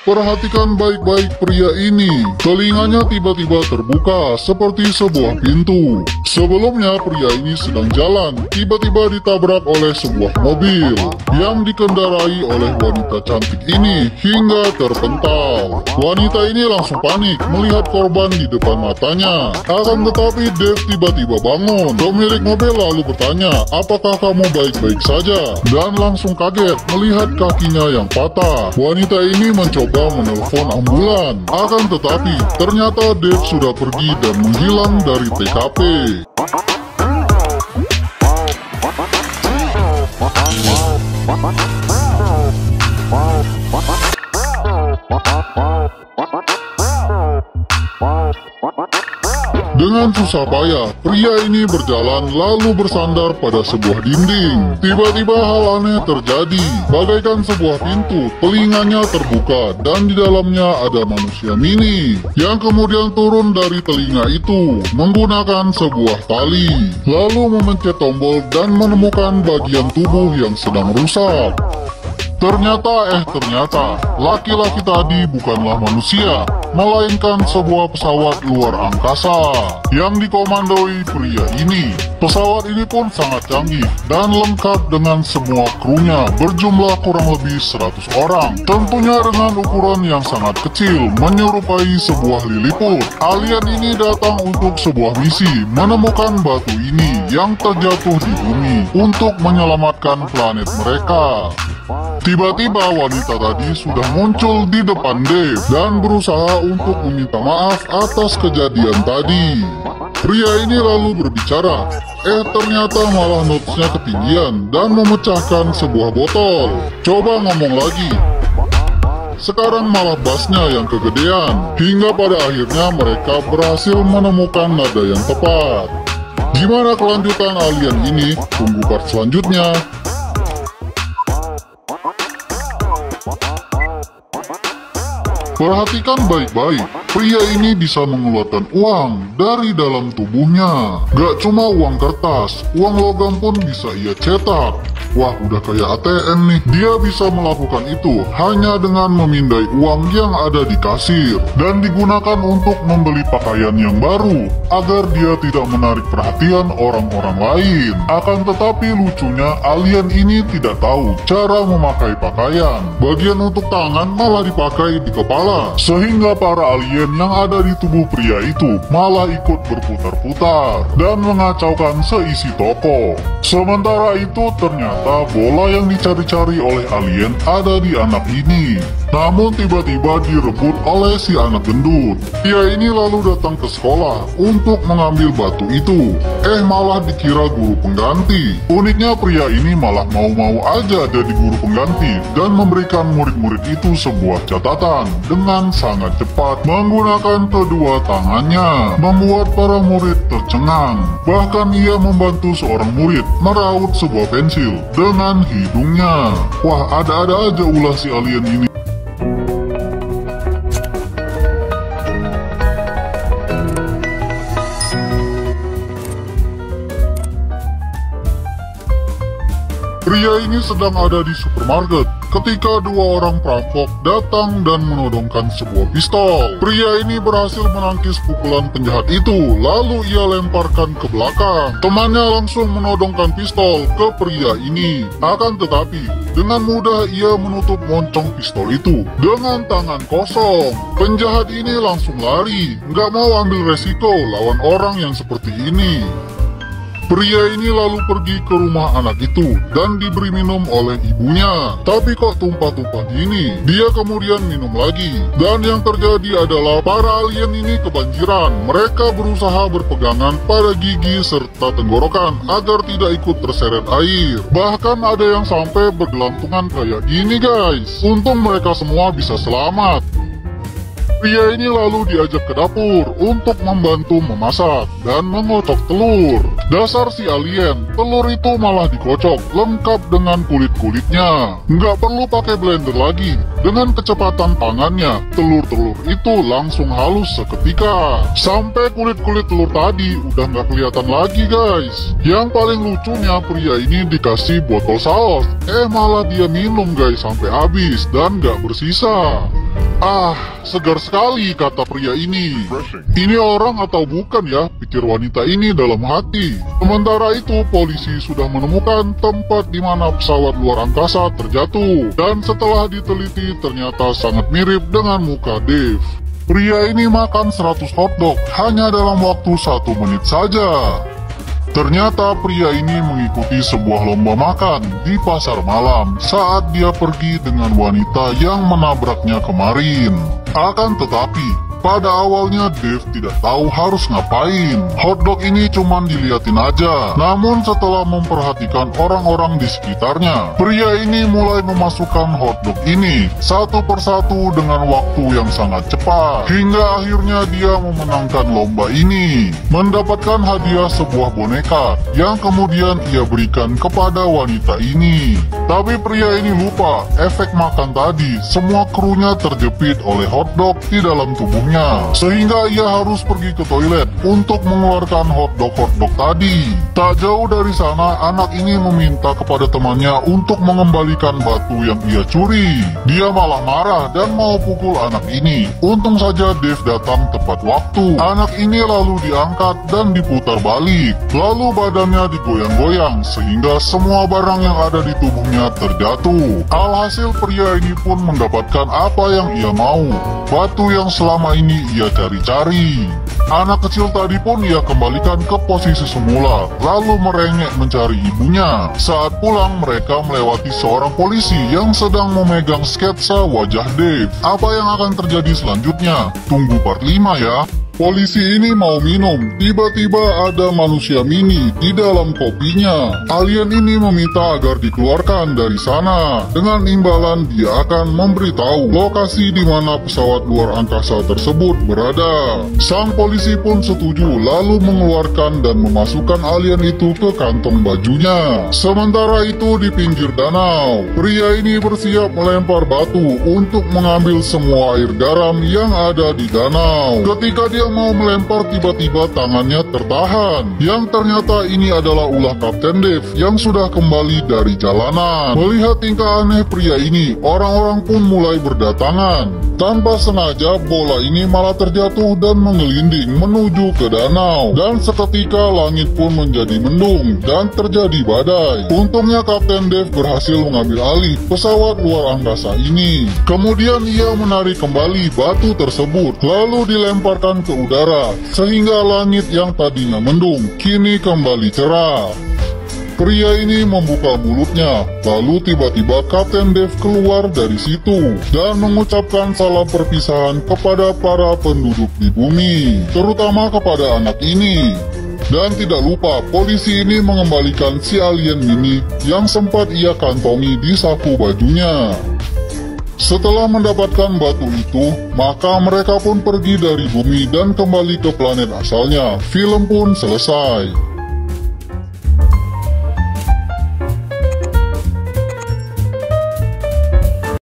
Perhatikan baik-baik pria ini. Telinganya tiba-tiba terbuka seperti sebuah pintu. Sebelumnya pria ini sedang jalan, tiba-tiba ditabrak oleh sebuah mobil yang dikendarai oleh wanita cantik ini hingga terpental. Wanita ini langsung panik melihat korban di depan matanya. Akan tetapi Dave tiba-tiba bangun. Pemilik mobil lalu bertanya, "Apakah kamu baik-baik saja?" Dan langsung kaget melihat kakinya yang patah. Wanita ini mencoba menelpon ambulan. Akan tetapi ternyata Dave sudah pergi dan menghilang dari TKP. Dengan susah payah, pria ini berjalan lalu bersandar pada sebuah dinding. Tiba-tiba hal aneh terjadi, bagaikan sebuah pintu, telinganya terbuka dan di dalamnya ada manusia mini yang kemudian turun dari telinga itu menggunakan sebuah tali, lalu memencet tombol dan menemukan bagian tubuh yang sedang rusak. Ternyata, laki-laki tadi bukanlah manusia, melainkan sebuah pesawat luar angkasa yang dikomandoi pria ini. Pesawat ini pun sangat canggih dan lengkap dengan semua krunya berjumlah kurang lebih 100 orang. Tentunya dengan ukuran yang sangat kecil, menyerupai sebuah liliput. Alien ini datang untuk sebuah misi, menemukan batu ini yang terjatuh di bumi untuk menyelamatkan planet mereka. Tiba-tiba wanita tadi sudah muncul di depan Dave dan berusaha untuk meminta maaf atas kejadian tadi. Pria ini lalu berbicara, ternyata malah notesnya ketinggian dan memecahkan sebuah botol. Coba ngomong lagi. Sekarang malah bassnya yang kegedean, hingga pada akhirnya mereka berhasil menemukan nada yang tepat. Gimana kelanjutan alien ini? Tunggu part selanjutnya. Perhatikan baik-baik, pria ini bisa mengeluarkan uang dari dalam tubuhnya. Gak cuma uang kertas, uang logam pun bisa ia cetak. Wah, udah kayak ATM nih. Dia bisa melakukan itu hanya dengan memindai uang yang ada di kasir dan digunakan untuk membeli pakaian yang baru agar dia tidak menarik perhatian orang-orang lain. Akan tetapi lucunya, alien ini tidak tahu cara memakai pakaian. Bagian untuk tangan malah dipakai di kepala, sehingga para alien yang ada di tubuh pria itu malah ikut berputar-putar dan mengacaukan seisi toko. Sementara itu ternyata bola yang dicari-cari oleh alien ada di anak ini. Namun tiba-tiba direbut oleh si anak gendut. Dia ini lalu datang ke sekolah untuk mengambil batu itu. Malah dikira guru pengganti. Uniknya pria ini malah mau-mau aja jadi guru pengganti dan memberikan murid-murid itu sebuah catatan dengan sangat cepat menggunakan kedua tangannya, membuat para murid tercengang. Bahkan ia membantu seorang murid meraut sebuah pensil dengan hidungnya. Wah, ada-ada aja ulah si alien ini. Pria ini sedang ada di supermarket ketika dua orang perampok datang dan menodongkan sebuah pistol. Pria ini berhasil menangkis pukulan penjahat itu, lalu ia lemparkan ke belakang. Temannya langsung menodongkan pistol ke pria ini. Akan tetapi, dengan mudah ia menutup moncong pistol itu dengan tangan kosong. Penjahat ini langsung lari, nggak mau ambil resiko lawan orang yang seperti ini. Pria ini lalu pergi ke rumah anak itu dan diberi minum oleh ibunya. Tapi kok tumpah-tumpah gini? Dia kemudian minum lagi. Dan yang terjadi adalah para alien ini kebanjiran. Mereka berusaha berpegangan pada gigi serta tenggorokan agar tidak ikut terseret air. Bahkan ada yang sampai bergelantungan kayak gini guys. Untung mereka semua bisa selamat. Pria ini lalu diajak ke dapur untuk membantu memasak dan mengocok telur. Dasar si alien, telur itu malah dikocok lengkap dengan kulit-kulitnya. Nggak perlu pakai blender lagi. Dengan kecepatan tangannya, telur-telur itu langsung halus seketika. Sampai kulit-kulit telur tadi udah nggak kelihatan lagi guys. Yang paling lucunya pria ini dikasih botol saus. Malah dia minum guys sampai habis dan nggak bersisa. Ah, segar sekali, kata pria ini. Ini orang atau bukan ya, pikir wanita ini dalam hati. Sementara itu, polisi sudah menemukan tempat di mana pesawat luar angkasa terjatuh. Dan setelah diteliti, ternyata sangat mirip dengan muka Dave. Pria ini makan 100 hotdog hanya dalam waktu 1 menit saja. Ternyata pria ini mengikuti sebuah lomba makan di pasar malam saat dia pergi dengan wanita yang menabraknya kemarin. Akan tetapi, pada awalnya Dave tidak tahu harus ngapain. Hotdog ini cuman diliatin aja. Namun setelah memperhatikan orang-orang di sekitarnya, pria ini mulai memasukkan hotdog ini satu persatu dengan waktu yang sangat cepat. Hingga akhirnya dia memenangkan lomba ini, mendapatkan hadiah sebuah boneka yang kemudian ia berikan kepada wanita ini. Tapi pria ini lupa, efek makan tadi, semua krunya terjepit oleh hotdog di dalam tubuhnya. Sehingga ia harus pergi ke toilet untuk mengeluarkan hotdog-hotdog tadi. Tak jauh dari sana, anak ini meminta kepada temannya untuk mengembalikan batu yang ia curi. Dia malah marah dan mau pukul anak ini. Untung saja Dave datang tepat waktu. Anak ini lalu diangkat dan diputar balik. Lalu badannya digoyang-goyang sehingga semua barang yang ada di tubuhnya terjatuh. Alhasil pria ini pun mendapatkan apa yang ia mau. Batu yang selama ini ia cari-cari. Anak kecil tadi pun ia kembalikan ke posisi semula, lalu merengek mencari ibunya. Saat pulang, mereka melewati seorang polisi yang sedang memegang sketsa wajah Dave. Apa yang akan terjadi selanjutnya? Tunggu part 5 ya. Polisi ini mau minum, tiba-tiba ada manusia mini di dalam kopinya. Alien ini meminta agar dikeluarkan dari sana. Dengan imbalan dia akan memberitahu lokasi di mana pesawat luar angkasa tersebut berada. Sang polisi pun setuju, lalu mengeluarkan dan memasukkan alien itu ke kantong bajunya. Sementara itu di pinggir danau, pria ini bersiap melempar batu untuk mengambil semua air garam yang ada di danau. Ketika dia mau melempar, tiba-tiba tangannya tertahan. Yang ternyata ini adalah ulah Kapten Dave yang sudah kembali dari jalanan. Melihat tingkah aneh pria ini, orang-orang pun mulai berdatangan. Tanpa sengaja, bola ini malah terjatuh dan menggelinding menuju ke danau. Dan seketika langit pun menjadi mendung dan terjadi badai. Untungnya Kapten Dave berhasil mengambil alih pesawat luar angkasa ini. Kemudian ia menarik kembali batu tersebut, lalu dilemparkan ke udara, sehingga langit yang tadinya mendung kini kembali cerah. Pria ini membuka mulutnya, lalu tiba-tiba Kapten Dave keluar dari situ dan mengucapkan salam perpisahan kepada para penduduk di bumi, terutama kepada anak ini. Dan tidak lupa, polisi ini mengembalikan si alien mini yang sempat ia kantongi di saku bajunya. Setelah mendapatkan batu itu, maka mereka pun pergi dari bumi dan kembali ke planet asalnya. Film pun selesai.